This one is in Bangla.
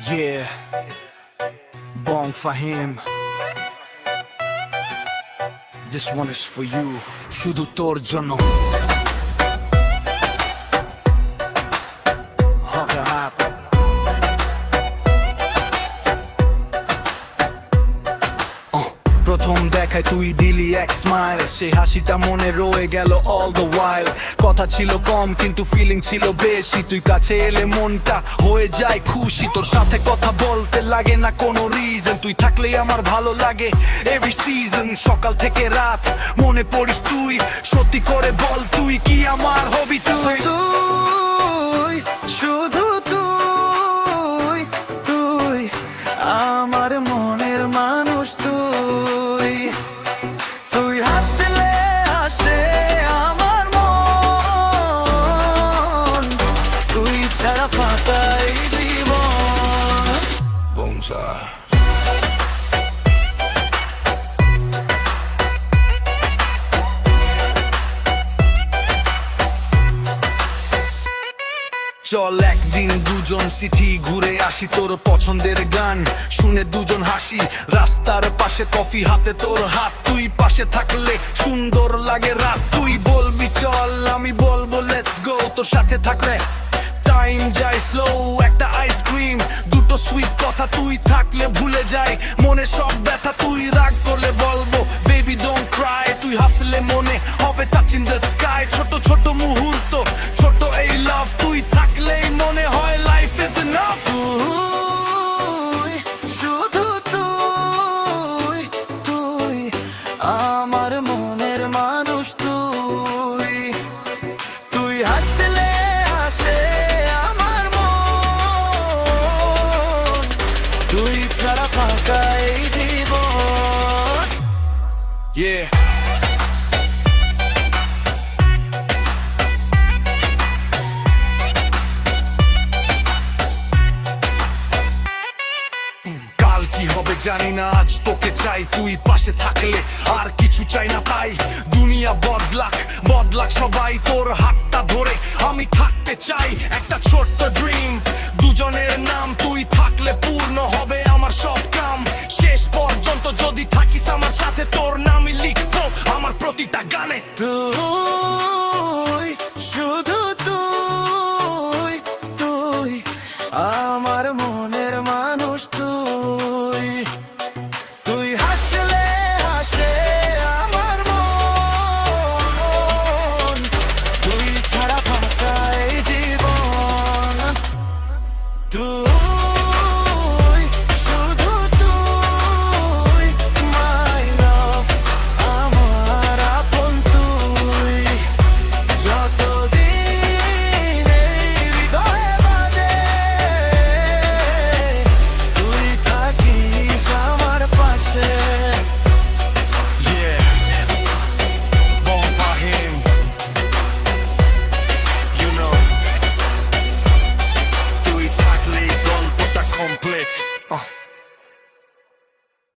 Yeah, Bong Fahim. This one is for you. শুধু তোর জন্য। Haka hap. প্রথম দেখায় তুই দিলি এক স্মাইল, সেই হাসিটা মনে রয়ে গেল অল দ্য ওয়াইল। কথা ছিল কম কিন্তু ফিলিং ছিল বেশি, তুই কাছে এলে মনটা হয়ে যায় খুশি। তোর সাথে কথা বলতে লাগে না কোনো রিজন, তুই থাকলেই আমার ভালো লাগে এভরি সিজন। সকাল থেকে রাত মনে পড়িস তুই, সত্যি করে বল তুই কি আমার হবি? তুই তুই শুধু তুই, তুই আমার মনের মানুষ। তুই তুই হাসলে হাসে আমার মন, তুই ছাড়া ফাঁকাই জীবন। বংশা চল একদিন দুজন সিটি ঘুরে আসি, তোর পছন্দের গান শুনে দুজন হাসি। রাস্তার পাশে কফি হাতে তোর হাত, তুই পাশে থাকলে সুন্দর লাগে রাত। তুই বলবি চল, আমি বলবো লেটস গো। তোর সাথে থাকলে টাইম যায় স্লো, একটা আইসক্রিম দুটো সুইট কথা, তুই থাকলে ভুলে যাই মনে সব ব্যথা। তুই রাগ করলে বলবো বেবি ডোন্ট ক্রাই, তুই হাসলে মনে হবে টাচ ইন দ্য স্কাই। ছোট ছোট মুহূর্ত, ছোট এই লাভ, তুই থাকলেই মনে হয় লাইফ ইজ এনাফ। তুই শুধু তুই, তুই আমার মনের মানুষ। তুই তুই হাসলে হাসে আমার মন, তুই ছাড়া ফাঁকা এই জীবন। Yeah. কাল কি হবে জানি না, আজ তোকে চাই। তুই পাশে থাকলে আর কিছু চাই না তাই। দুনিয়া বদলাক বদলাক সবাই, তোর হাতটা ধরে আমি থাকতে চাই। একটা ছোট্ট ড্রিম, দুজনের নাম তুই